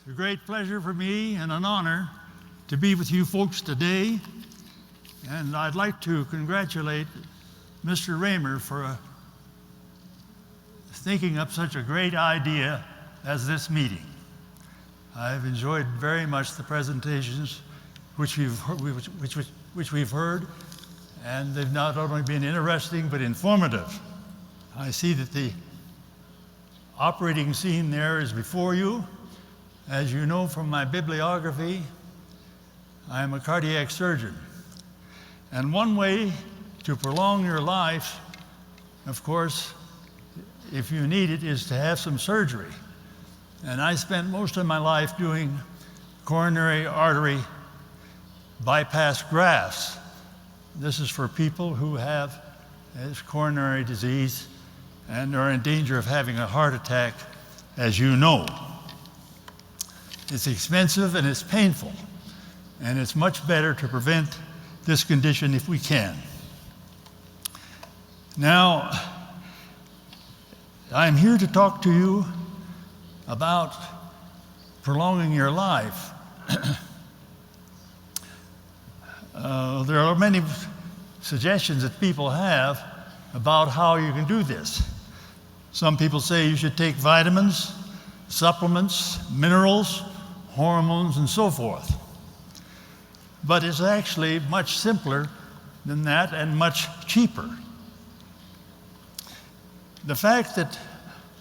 a great pleasure for me and an honor to be with you folks today. And I'd like to congratulate Mr. Raymer for thinking up such a great idea as this meeting. I've enjoyed very much the presentations which we've heard, and they've not only been interesting but informative. I see that the operating scene there is before you. As you know from my bibliography, I am a cardiac surgeon. And one way to prolong your life, of course, if you need it, is to have some surgery. And I spent most of my life doing coronary artery bypass grafts. This is for people who have coronary disease and are in danger of having a heart attack, as you know. It's expensive and it's painful, and it's much better to prevent this condition if we can. Now, I'm here to talk to you about prolonging your life. There are many suggestions that people have about how you can do this. Some people say you should take vitamins, supplements, minerals, hormones, and so forth. But it's actually much simpler than that and much cheaper. The fact that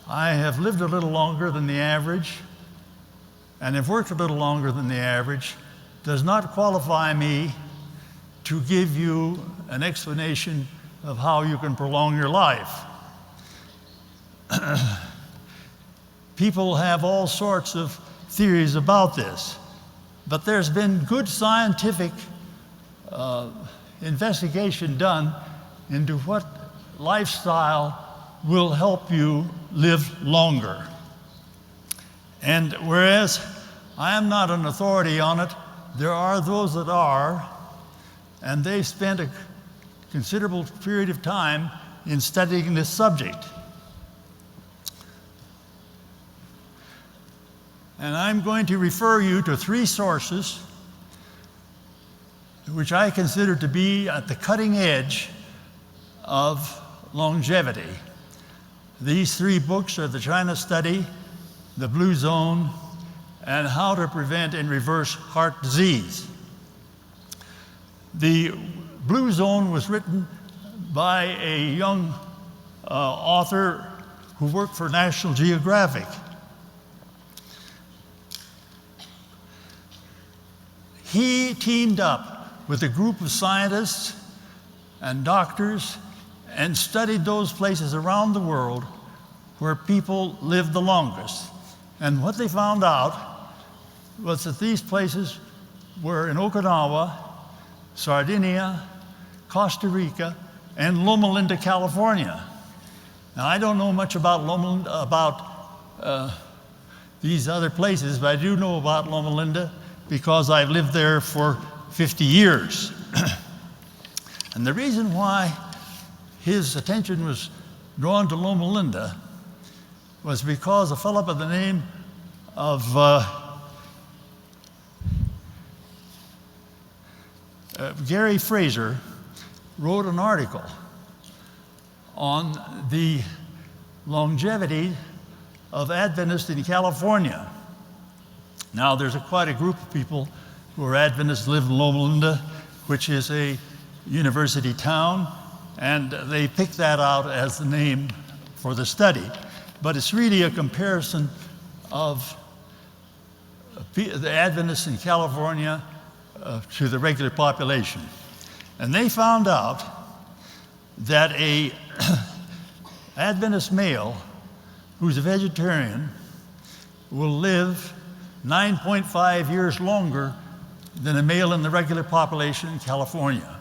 I have lived a little longer than the average and have worked a little longer than the average does not qualify me to give you an explanation of how you can prolong your life. People have all sorts of theories about this, but there's been good scientific investigation done into what lifestyle will help you live longer. And whereas I am not an authority on it, there are those that are, and they spent a considerable period of time in studying this subject. And I'm going to refer you to three sources which I consider to be at the cutting edge of longevity. These three books are the China Study, the Blue Zone, and How to Prevent and Reverse Heart Disease. The Blue Zone was written by a young author who worked for National Geographic. He teamed up with a group of scientists and doctors and studied those places around the world where people lived the longest. And what they found out was that these places were in Okinawa, Sardinia, Costa Rica, and Loma Linda, California. Now, I don't know much about these other places, but I do know about Loma Linda because I've lived there for 50 years. And the reason why his attention was drawn to Loma Linda was because a fellow by the name of Gary Fraser wrote an article on the longevity of Adventists in California. Now, there's quite a group of people who are Adventists live in Loma Linda, which is a university town, and they picked that out as the name for the study. But it's really a comparison of the Adventists in California to the regular population. And they found out that a Adventist male who's a vegetarian will live 9.5 years longer than a male in the regular population in California.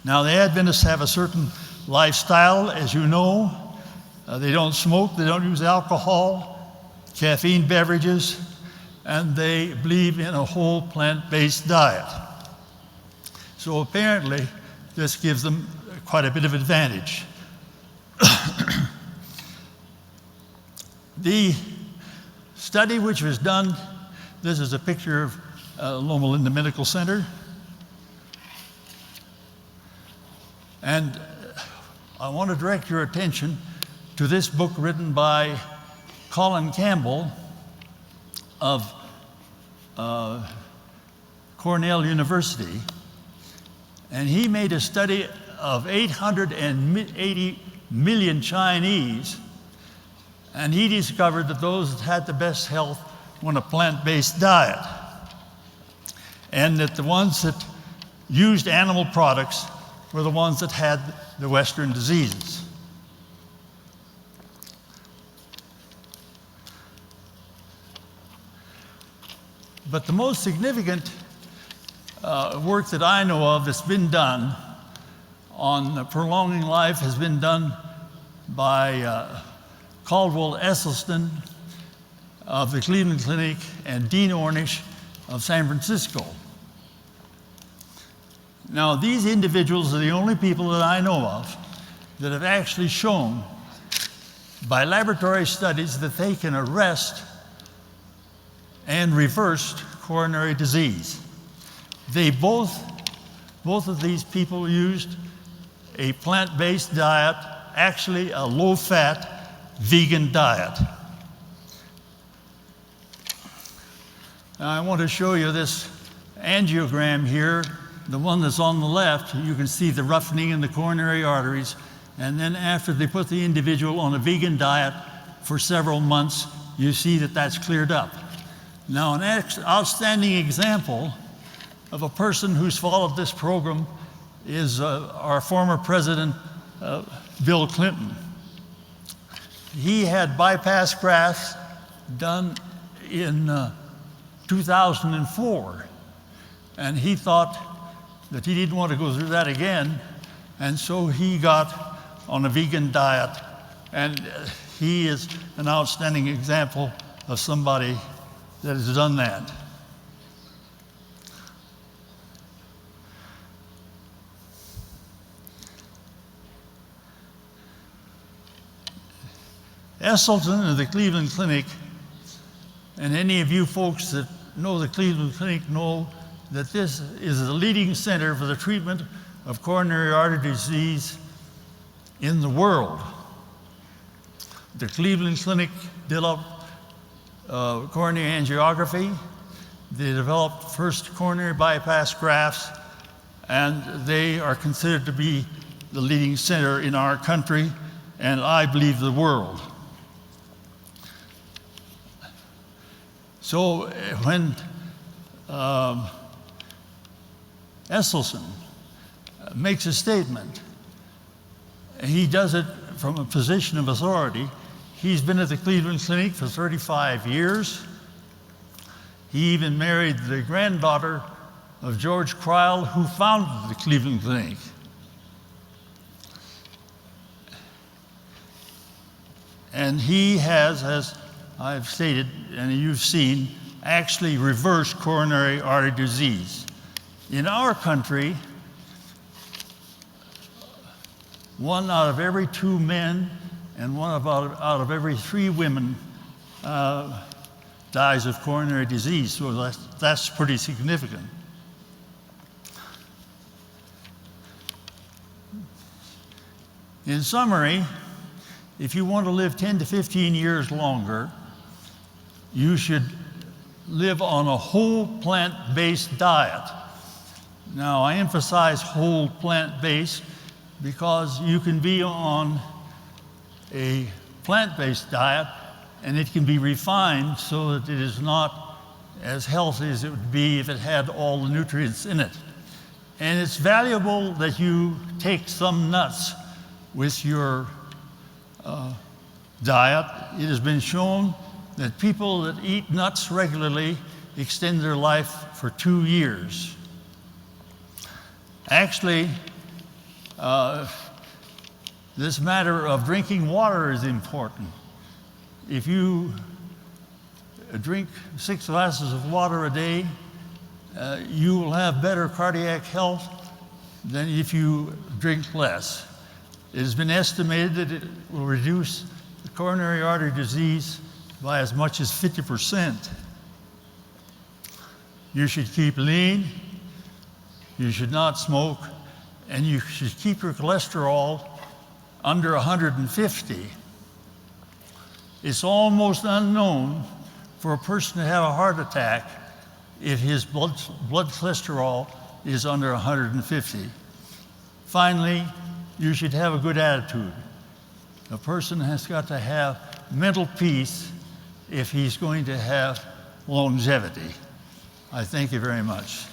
Now, the Adventists have a certain lifestyle, as you know. They don't smoke, they don't use alcohol, caffeine beverages, and they believe in a whole plant-based diet. So apparently, this gives them quite a bit of advantage. study which was done, this is a picture of Loma Linda Medical Center. And I want to direct your attention to this book written by Colin Campbell of Cornell University. And he made a study of 880 million Chinese, and he discovered that those that had the best health were on a plant-based diet, and that the ones that used animal products were the ones that had the Western diseases. But the most significant work that I know of that's been done on prolonging life has been done by Caldwell Esselstyn of the Cleveland Clinic and Dean Ornish of San Francisco. Now, these individuals are the only people that I know of that have actually shown by laboratory studies that they can arrest and reverse coronary disease. They both of these people used a plant-based diet, actually a low-fat vegan diet. Now I want to show you this angiogram here. The one that's on the left, you can see the roughening in the coronary arteries, and then after they put the individual on a vegan diet for several months, you see that that's cleared up. Now, an outstanding example of a person who's followed this program is our former president, Bill Clinton. He had bypass grafts done in 2004, and he thought that he didn't want to go through that again, and so he got on a vegan diet, and he is an outstanding example of somebody that has done that. Esselstyn of the Cleveland Clinic, and any of you folks that know the Cleveland Clinic know that this is the leading center for the treatment of coronary artery disease in the world. The Cleveland Clinic developed coronary angiography. They developed first coronary bypass grafts, and they are considered to be the leading center in our country, and I believe the world. So when Esselstyn makes a statement, he does it from a position of authority. He's been at the Cleveland Clinic for 35 years. He even married the granddaughter of George Cryle, who founded the Cleveland Clinic. And he has, as I've stated, and you've seen, actually reversed coronary artery disease. In our country, 1 out of every 2 men and 1 out of every 3 women dies of coronary disease, so that's pretty significant. In summary, if you want to live 10 to 15 years longer, you should live on a whole plant-based diet. Now, I emphasize whole plant-based because you can be on a plant-based diet and it can be refined so that it is not as healthy as it would be if it had all the nutrients in it. And it's valuable that you take some nuts with your diet. It has been shown that people that eat nuts regularly extend their life for 2 years. Actually, this matter of drinking water is important. If you drink 6 glasses of water a day, you will have better cardiac health than if you drink less. It has been estimated that it will reduce coronary artery disease by as much as 50%. You should keep lean, you should not smoke, and you should keep your cholesterol under 150. It's almost unknown for a person to have a heart attack if his blood cholesterol is under 150. Finally, you should have a good attitude. A person has got to have mental peace if he's going to have longevity. I thank you very much.